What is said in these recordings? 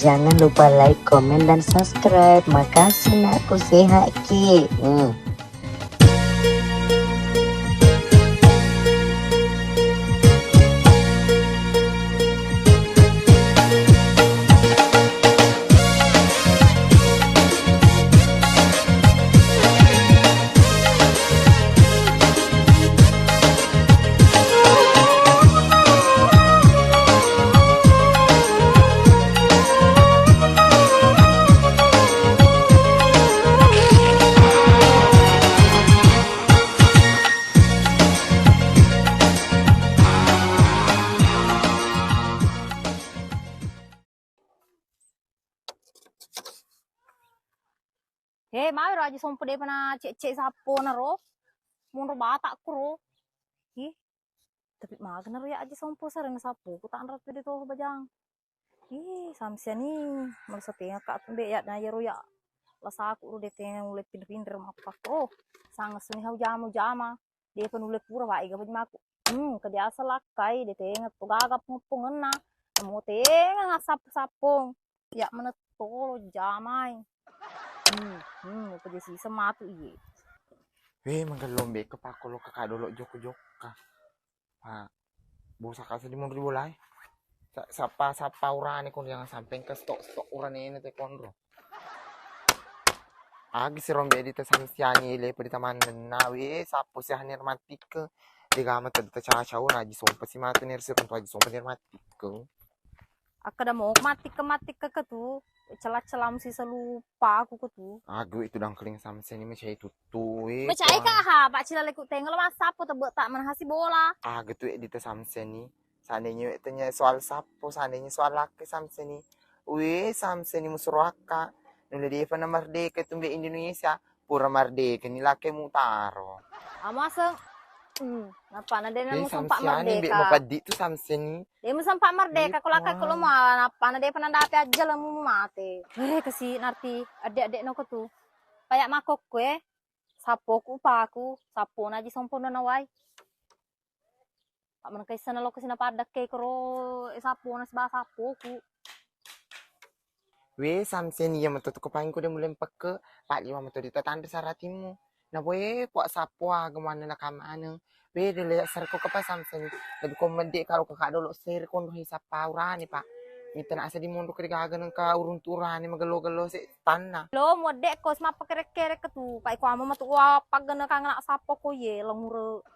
Jangan lupa like, komen, dan subscribe. Makasih nak, aku sehat ki. Mai raja sompo de pana cek sapo na ro. Mun ro bata ku ro. Hi. Tapi magna ro ya aja sompo sareng sapo. Ku tak rat de to bajang. Hi, samsia ni mal satenga ka tumbe ya na ya ro ya. Lasa aku ro de tenga mulai pindah-pindah mapak ro. Sangas ni hau jama. De penule pura wa iga bajmaku. Kebiasa lakai de tenga to gagap ngupung na. Mo tenga sapo-sapong. Ya menet tolo jamai. Kerja sisa matu iye. Manggalombe ka pa ko lo kakadolo joko ka. Pa. Bosa ka sa di mo ribulay. Sapa urani kun yang sampeng ke stok urani ini te konro. Agi si rombe di te samsiani le pa di taman na sapo si hanir matik ke. Di gama te caca ura di sompa si matu nir si runtu aji sompa nir matik ke. Akada mau matik ke tu. Celah-celam sisa lupa aku ke tu. Agu itu dang keling samsiani macai tutu. Macai ka ha, pak cila lekuk tengok mas sapo tebek tak menhasi bola. Agu tu di te samsiani. Seandainya tanya soal sapo, seandainya soal laki samsiani. Samsiani musuraka. Nula dia pa na merdeka tumbe Indonesia. Pura merdeka ni laki mutaro. Maseng. Napa na din mo sampa Samsiani, merdeka. mapadi tu samsiani. Dia mo sampa merdeka ko lakay ko lumawa. Napa na din panandapi aja lang mo mati. Kasi narti adik-adik no ko tu. Kayak makok ko sapo ko pa ako. Sapo na di sompo na naway. Pak man kaysa na lo kasi napadak kay karo sapo na sa sapo ko. Samsiani ya matuto ko pahin ko din mulai pagka. Pali matuto dito tanda sa ratimu. Na po sapo gumana na kamaan. Dili sar ko pa samsiani. Labi ko mandi karo kakadolo sir ko no sa paurani pa. Mita na asa di mundo karigaga ng kaurunturani magalo-galo si tanna. Lo mo dek ko mapakere-kere ka tu. Pai ko amo matuwa pag na kang sapo ko ye lamuro.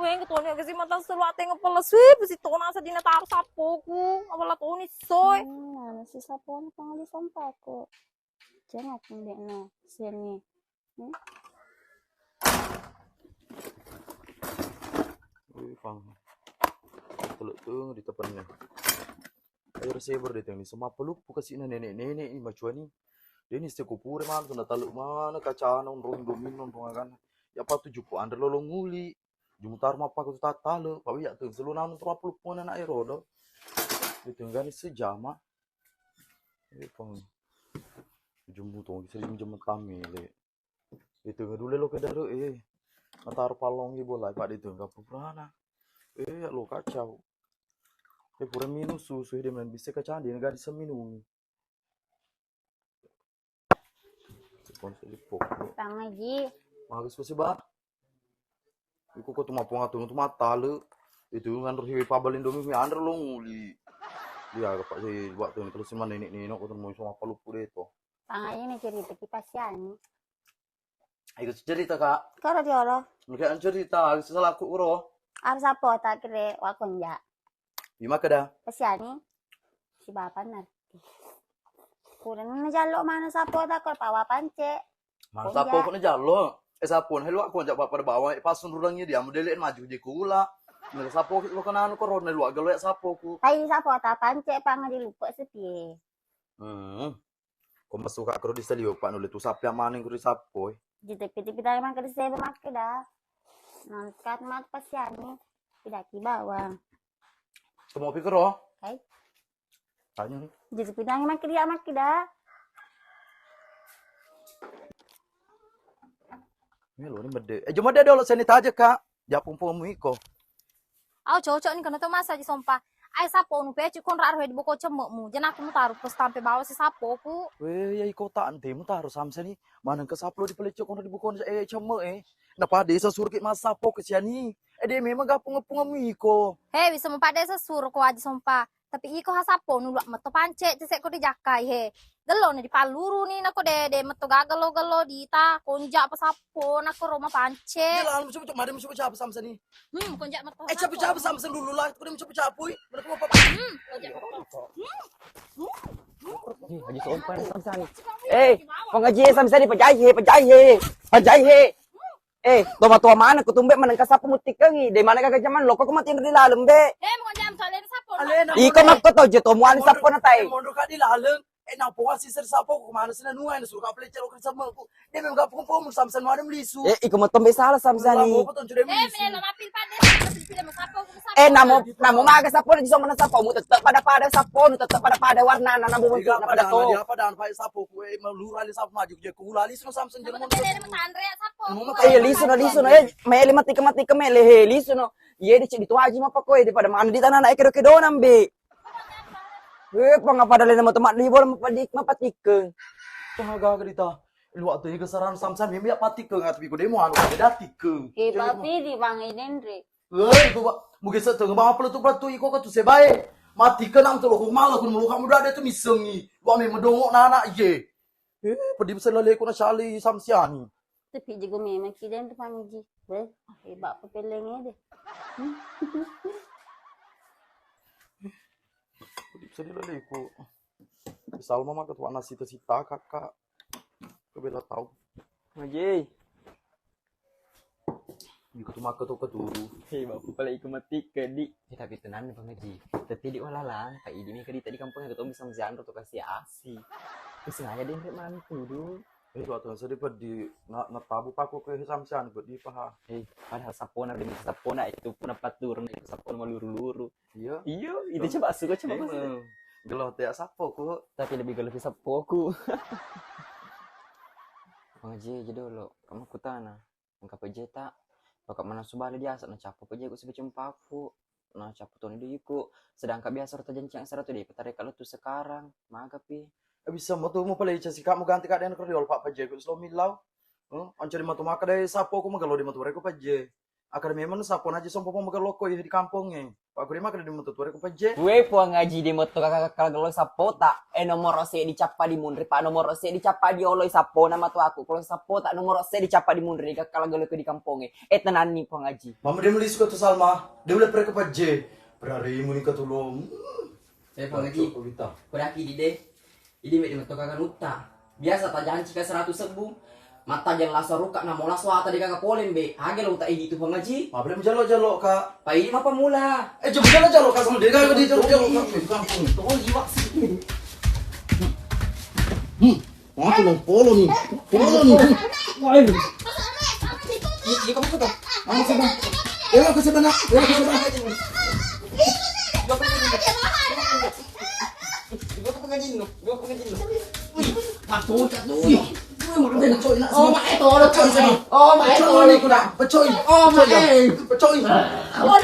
Weng to ni kasi matang sulwate nga pala sweep si to na sa dinataro sapo ko. Wala to ni soy. Si sapo na pangali sampa ko. Jangan hindi na sini. Pang teluk tu di tepannya. Air receiver dia ni semua peluk kasi na nenek-nenek ni macam ni. Dia ni sekupure man sudah teluk mana kaca non domin non kan. Ya apa 70 under lolong nguli. Jumutar mapa ko tatalo. Pa ya tu selunan 30 pun na air rodo. Itu kan sejama. Pang jumbu tu sering jam tamile. Itu dulu lo kedaro Natar palong di bola pak itu enggak pernah. Lo kacau. Pura minum susu dia main bisa kacau dia enggak bisa minum. Sponsor di pok. Tangaji. Bagus pasti bah. Iku ko tumapong atong tumatalo. Itu ngan rohi pabalin domi mi andro lo nguli. Dia agak pak si buat tu kalau si mana ini ko temu sama palupu dito. Tangaji ni cerita kipasian. Ayo cerita kak. Karo diolo. Mungkin cerita harus salah aku uro. Ar sapo tak kire wakonja. Bima kada. Pasiani. Si bapak narti. Kurang na jalo mana sapo tak kor pawa pance. Mang sapo ko na jalo. Sapo na helwa ko jak pada bawah pasun rurangnya dia modelen maju je kula. Nila sapo lo kanano ko ron helwa galo sapo ko. Tai sapo tak pance pang dilupa sepi. Kung masuka ko di salio pa nulit usap ya maning ko di sapo. Jitip-jitip tayo man kasi sa makida. Nangkat mat pasiani. Pidaki bawang. Kumopi ko ro. Okay. Tanya ni. Jitip tayo man makida. Melo ni bede. Jom ada dolo sanita aja kak. Japong po mo iko. Aw cocok ni kana to masa di sompa. Ai sapo nu peci kon rar di boko cemekmu. Jan aku mu taruh pos tampe bawa si sapo ku. Weh, ya iko tak ente mu taruh samsen ni. Mana ke saplo di pelecok kono di bukon ceme Napa desa surkit mas sapo ke siani. Dia memang gapung-gapung iko. He bisa mempade sesur ko aja sompa. Tapi iko hasapo nu lak meto pance cesek ko dijakai he. Gelo nih di paluru nih nako de meto gagalo di ta konja apa sapo nako Roma pance. Gila, mu coba mari mu coba apa samsen ni. Konja meto. Coba samsen dulu lah. Kau mu coba capui. Mana kau apa? Haji sompan samsan. Pengaji samsan pajai he. Tua mana ku tumbe manang kasapu mutik kangi. De mana kagak zaman loko ku mati di lalem be. Mo konja soalnya sapo. Iko mak to je to muan sapo na tai. Mondo ka di lalem. Na po si sir sapo ku mana sina nuai na suruh ka pelecok ko sama ku. Dia memang gapung mu samsen madam lisu. Iko mo tombe salah samsan ni. Apa ton sudah lisu. Menelo mapil pade pila mo sapo. Namo maga sapo di sama na sapo mu tetep pada sapo nu tetep pada warna na nabu Tiga na pada to. dia apa dan pai sapo ku melurali sapo maju je ku lali sino samsen je mo. Mo Andrea sapo. Lisu no mele mati ke mele he lisu no. Ye di cedi tuaji mapa ko di pada mana di tanah na kedo nambe. Pangapa dalena mo temat libor mapatikeun. Pahaga gerita. Lu atuh gesaran samsan mimi patikeun atuh ku demo anu datikeun. Papi di bang Idendre. Itu mungkin setengah bang pelatu iko ka tu sebae. Mati kenang tu lo malah kun mulu kamu dah tu misengi. Wa me medongok nana ye. Pedi besar lele ku na sali samsiani. Tapi juga memang kita itu panggil. Hebat pelengnya deh. Pedi besar lele ku. Salma mah ketua nasi sita kakak. Kebela tahu. Ngaji. Iku tu maka tu keturu. Hei, bapak pala iku mati ke di. Tapi tenan Bang Haji. Teti di walalang, pak idi mi di tadi kampung ketemu bisa mesian to kasih asi. Wis ngaya den rek mantu du. Itu atuh sedih di na tabu paku ke samsian buat di paha. Hei, padahal sapona demi sapona itu pun dapat turun itu sapona meluru-luru. Iya. Iya, itu coba suka coba masuk. Geloh teh sapo ku. Tapi lebih geloh sapoku. Bang Haji jadi lo, kamu kutana. Engkau pejeta. Bakal mana subale dia asal nacapu aja aku sebagai cempaku. Nah capu tuh dia iku. Sedangkan biasa rata jencang seratu deh. Petarik kalau tuh sekarang. Magapi. Bisa mau tuh mau pelai casi kamu ganti keadaan kerja pak paje ku slow milau. Ancari matu maka dari sapo ku magalo di matu mereka paje. Akar memang sapo aja sompo magalo ko di kampungnya. Pak gue mah di matu mereka paje. Gue puang ngaji di moto kakak kalau sapo tak nomor rose dicapa di mundri pak nomor rose dicapa di oloi sapo nama tuh aku kalau sapo tak nomor rose dicapa di mundri kalau galo ke di kampungnya tenan nih puang ngaji Mama dia melis ko tuh Salma dia boleh pergi paje berari muni ke tulung saya puang ngaji beraki di deh ini di moto kakak nuta biasa tak janji ke 100.000 mata jangan langsung ruka na mola swata di kakak polen be hage lo tak ini tuh puang ngaji ma boleh menjalo-jalo kak pak ini apa mula coba jalo kak sama dia kak di jalo-jalo kak kampung tuh jiwa sih Wah, tuh polo nih. Wah, ini. Ini kamu tuh. Kamu coba. Ke sebelah. Gua pengajian lu. Patuh. Oh, mae tolo coy. Oh, mae tolo ku dah. Pecoy. Oh, mae. Pecoy. Oh,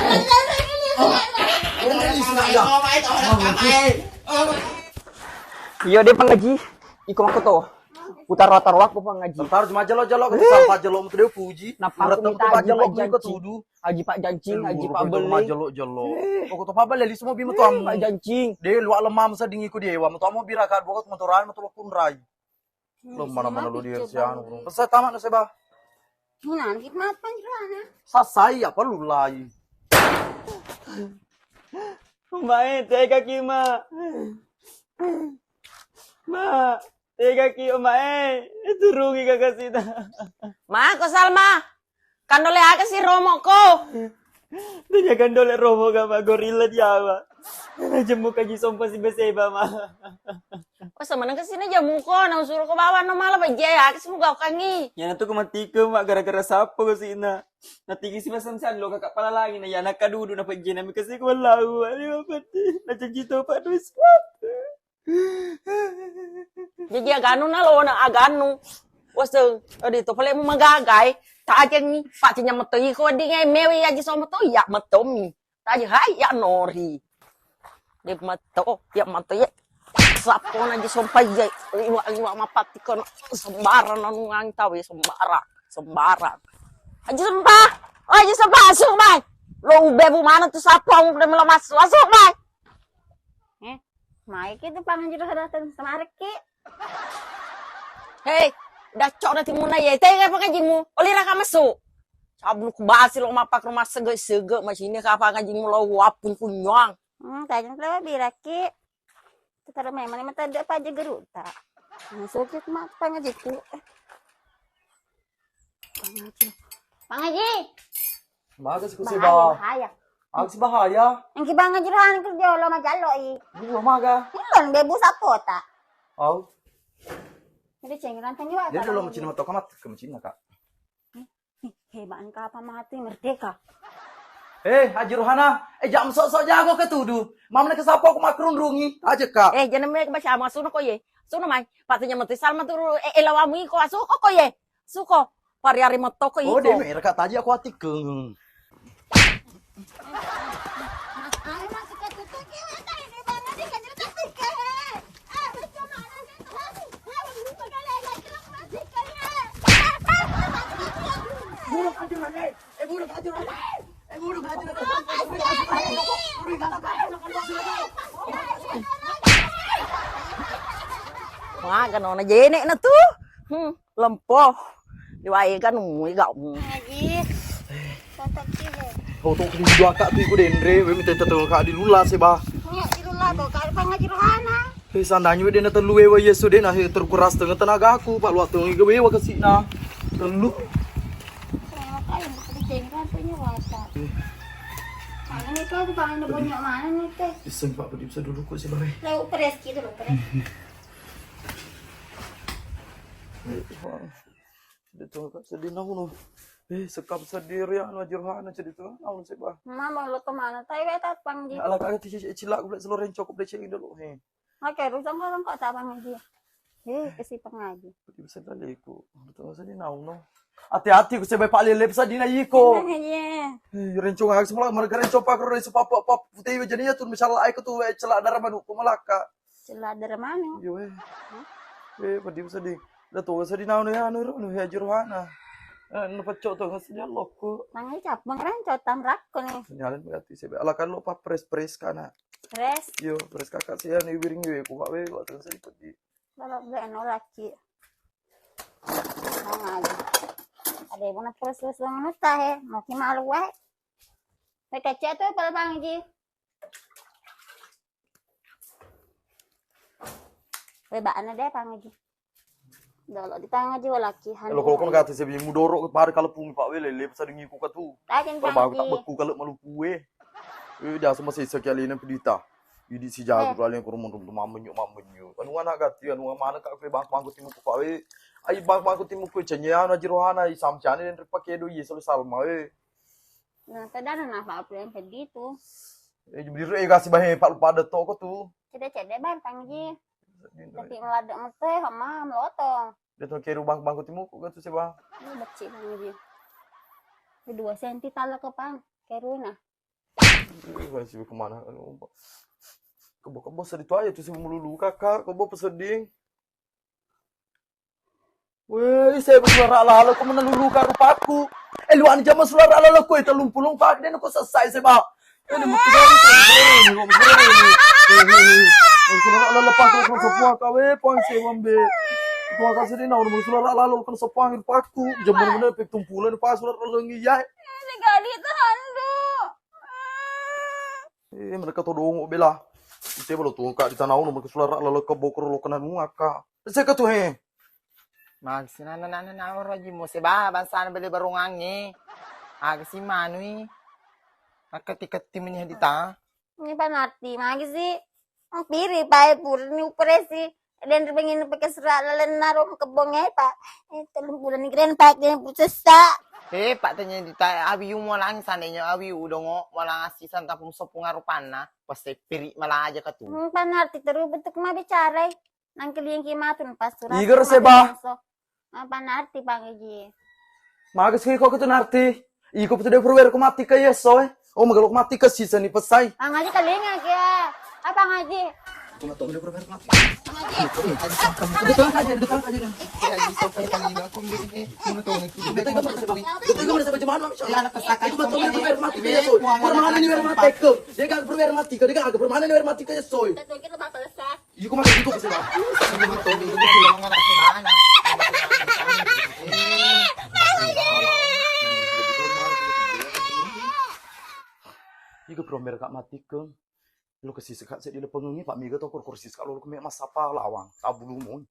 mae tolo. Iya deh pengaji. Iko aku tuh. Putar rotar waktu pengaji. Ntar cuma jalo-jalo ke sampai jalo mu teu puji. Napa Murat minta tempat haji jalo Pak ku Janji. tudu. Haji Pak Jancing, Haji Pak Beli. Jalo-jalo. Pokok to pabal li semua bimu tuam. Pak Jancing. De luak lemam seding iku dia wa mu tuam birakat bokot motoran mu tuh kunrai. Lo mana-mana lu dia sian. Saya tamat na seba. Munan kita mat panjrana. Sasai apa lu lai. Mae, teh kaki ma. Ma, teh kaki mae. Turungi kakak sita. Ma, ko Salma. Kandole ake si Romo ko. Tanya kandole Romo ka gorila Jawa. Jemuk kaji sompa si Beseba ma. O semenang kesini jamu ko, na suruh ko bawa no malah bajaya ake semoga kangi. Yan tu kumatika mak gara-gara sapo kasi na. Natigi si Masamsan lo kakak pala lagi na yan nakadudu na pagje namin kasi ko walau. Ano ba pati? Nachanjito pa tuis. Jadi aganu na lo na aganu. Wasa, dito pala mo magagay. Ta aja ni, pacinya meto ko di ngay mewi aja so meto ya meto mi. Ta aja hai ya nori. Dia mata ya. Sapo na di sumpay ya. Liwa mapati ko sembarang nang tahu ya sembarang. Aja sembah asuk bay. Lo bebu mana tuh sapo udah melemas masuk bay. Mai kita pangan jero datang sama Reki. Hei, dah cok na timuna ya. Tengah apa kajimu? Oleh raka masuk. Sablu kubasi lo mapak rumah sege masini kapa kajimu lo wapun punyang. Tanya lebih Reki. Taruh memang mata ada apa aja geruta. Masuk ke mak pangajiku. Pangaji. Magas ko si Bahaya. Ang si bahaya. Ang kibangan jirahan kerja lo majalo i. Buwa maga. Hilon bebu sapota. Aw. Jadi cengiran tanya Dia dulu macam mata kamat ke macam kak. Hebaan ka apa mati merdeka. Haji Rohana, jam sok-sok jago ke tudu. Mam nak sapo aku makrun rungi aja kak. Jangan mereka baca sama suno ko ye. Suno mai, patanya mati salma turu elawami ko asuko ko ye. Suko, pari-ari moto ko Oh, iko. dia mereka tadi aku hati keng. Wah, ganon na jene na tu. Lempoh. Diwai kan mui gọng. Kau tu kini dua kak tu ikut Dendre, we minta tetangga kak di lula sih bah. Sandanya dia nak telu ewa Yesus dia nak terkuras dengan tenaga aku, pak luat tu ngi ewa ke sini telu. Ini kau tu pangan banyak mana nih teh? Iseng pak pedi bisa dulu kok sih bah. Lauk peres gitu loh peres. Dia tu kak sedih nak nu. Sekap sendiri anu Rohana jadi tu anu sih bah. Mama lo kemana? Tapi tat panggil. Alah kak cilak aku seluruh cukup dia cek dulu. Oke, rusang kau tak panggil. Kesi pengaji. Pedi bisa daliku. Betul sedih nau no. Hati-hati ku sebab pak lelep sadina yiko. Iya. Rencong aku semula mereka rencong pak ro su papa putih jadinya tu misalnya aku tu celak darah manu ku malaka. Celah dari mana? Yo pedi sedih. Dah tu sedih nau anu Haji Rohana. Nu pecok tu sedih lokku. Panggil cap mengrencot tamrak ko nih. Senyalan berarti sebab ala kan lo pak pres kana. Pres. Yo pres kakak sih anu wiring we ku pak we waktu sedih pedi. Kalau gak laki. Pangaji. Ada yang nak terus bangun tah mau kimal wae. Mereka chat tu pada pangaji. Bebaan deh pangaji. Dolo di pangaji walaki han. Kalau kon kata sebab mudorok par kalau pumi pak we lelep sadingi ku ka tu. Takin Kalau bagus tak pangaji. beku kalau malu kue. Dah semua sisa kali ni pedita. Idi si jago paling ke rumah mamenyu. Anu anak gati anu mana kak fe bangku timu ku pak we. Ai bangku timu ku cenya Haji Rohana samcane dan pakai do Yesus salma we. Nah, tadana na apa yang pedih tu. Jadi kasih bahe pak pada to ko tu. Cede ban pangaji. Tapi meladak mete sama melotong. Dia tu kira bangku timu ku tu seba. Ini becik pangaji. 2 senti tala ke pang. Keruna. Kasih ke mana? Kebo sedih tu aja tu seba melulu kakak, kebo peseding. Weh, saya bersuara ala kau menelulu ka rupaku. Luan jam suara ala kau itu lumpulung pak dia nak selesai seba. Ini mukran ni. Suara ala lepas kau semua kawe poin sebambe. Kau kasih dia nak suara ala kau semua rupaku. Jaman mana pek tumpulan pas suara ala ngiyai. Ini kali tahan du. Mereka tu dong bela. Ite belo tu kak di tanah nu mereka suara ala kau bokor lo kena nuaka. Saya kata Magsinana raji mo si ba bansan beli barungangi. Agsi manui. Nakati-kati mo niya dita. Ini panarti magi sih. Ang piri pa pur ni operasi. Dan rebengin pakai serat lalan narum kebongnya pa. 3 bulan ni keren pak dia pusasa. Pak tanya dita abi yung walang sanay niyo abi udongo walang asisan tapong sopong arupan na. Pasti piri malang aja ka tu. Panarti terus bentuk mah bicara. Nang kelihing kimatun pas surat. Iger seba. Panarti pangaji. Magas kau tu narti. Iko betul dia perwer ko mati ka yeso. Oh magalok mati ka sisa ni pasay. Pangaji kalinga kaya. Apa ngaji? Cuma tahu dia berapa mati. Tentu kita bakal sah. Iga promer kak mati ke. Lu kasih sekat saya di depan ini Pak Miga tau kursi sekali lu kemek mas apa lawang tabulu mun.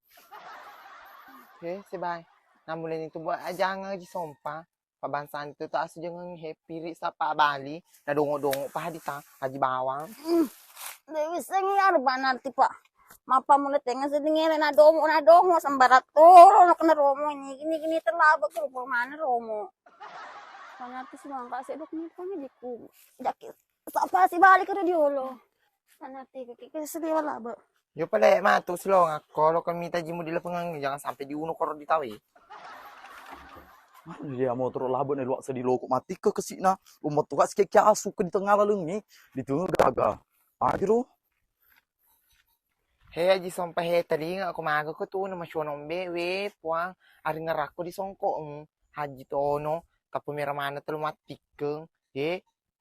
Si bay. Namun itu buat aja ngaji sompa. Pabansan itu tak asu jangan happy ri sapa Bali. Na dongo-dongo pa hadita haji bawang. Dewi sengar banarti Pak. Mapa mulai tengah sedingin na dongo sambarat toro na kena romo gini terlaba ke rumah mana romo. Banarti sih mangka sih dok nih kami diku. Jakit. Sapa sih balik ke diolo. Banarti ke sedih laba. Yo pala matu silong ako lo kan minta jimu di lapangan jangan sampai diuno koro ditawi. Dia mau terus labon luak sedih lo kok mati ke kesina. Umat tugas kek asu ke di tengah lalungi di tengah gaga. Aduh. Hei aji sompa he tadi nga ako maga ko tu na masyonong bewe puang ari ngarako di songko haji tono kapumiramana telu matikeng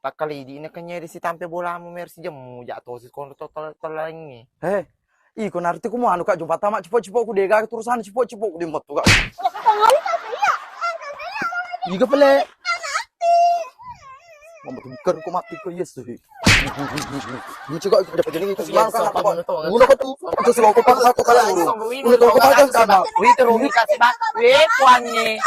tak kali di na kanya di si tampe bola mo mer si jamu jatuh si kono totalangi. Iko narti ko mo ano ka jumpa tama cipo-cipo ko dega turusan cipo-cipo ko di mat tugas. Pengali tapi ya. Iga pala. Mamatugkar ko mati ko yes eh. Lucu kok dapat jadi itu semangka apa uno ko tu itu selalu ko pa ko kala uno uno ko pa kan sama Wih terus kasih bak. Wih puannya.